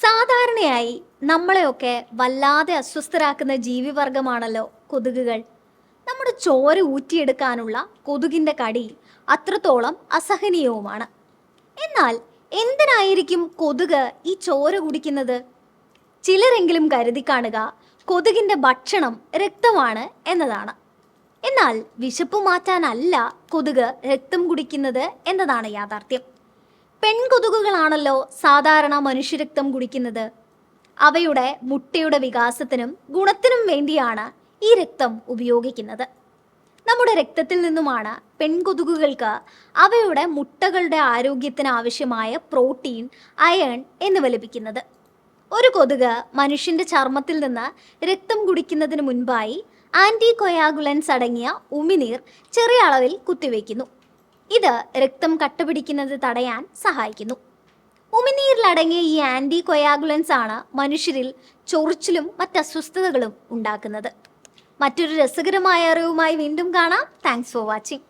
സാധാരണയായി നമ്മളെയൊക്കെ വല്ലാതെ അസ്വസ്ഥരാക്കുന്ന ജീവിവർഗമാണല്ലോ കൊതുകുകൾ. നമ്മുടെ ചോര ഊറ്റിയെടുക്കാനുള്ള കൊതുകിന്റെ കടി അത്രത്തോളം അസഹനീയവുമാണ്. എന്നാൽ എന്തിനായിരിക്കും കൊതുക് ഈ ചോര കുടിക്കുന്നത്? ചിലരെങ്കിലും കരുതി കാണുക കൊതുകിന്റെ ഭക്ഷണം രക്തമാണ് എന്നതാണ്. എന്നാൽ വിശപ്പ് മാറ്റാനല്ല കൊതുക് രക്തം കുടിക്കുന്നത് എന്നതാണ് യാഥാർത്ഥ്യം. പെൺകൊതുകുകളാണല്ലോ സാധാരണ മനുഷ്യരക്തം കുടിക്കുന്നത്. അവയുടെ മുട്ടയുടെ വികാസത്തിനും ഗുണത്തിനും വേണ്ടിയാണ് ഈ രക്തം ഉപയോഗിക്കുന്നത്. നമ്മുടെ രക്തത്തിൽ നിന്നുമാണ് പെൺകൊതുകുകൾക്ക് അവയുടെ മുട്ടകളുടെ ആരോഗ്യത്തിന് ആവശ്യമായ പ്രോട്ടീൻ, അയൺ എന്നിവ ലഭിക്കുന്നത്. ഒരു കൊതുക് മനുഷ്യന്റെ ചർമ്മത്തിൽ നിന്ന് രക്തം കുടിക്കുന്നതിന് മുൻപായി ആന്റി കൊയാഗുലൻസ് അടങ്ങിയ ഉമിനീർ ചെറിയ അളവിൽ കുത്തിവെക്കുന്നു. ഇത് രക്തം കട്ടപിടിക്കുന്നത് തടയാൻ സഹായിക്കുന്നു. ഉമിനീരിലടങ്ങിയ ഈ ആന്റി കൊയാഗുലൻസ് ആണ് മനുഷ്യരിൽ ചൊറിച്ചിലും മറ്റ് അസ്വസ്ഥതകളും ഉണ്ടാക്കുന്നത്. മറ്റൊരു രസകരമായ അറിവുമായി വീണ്ടും കാണാം. Thanks for watching.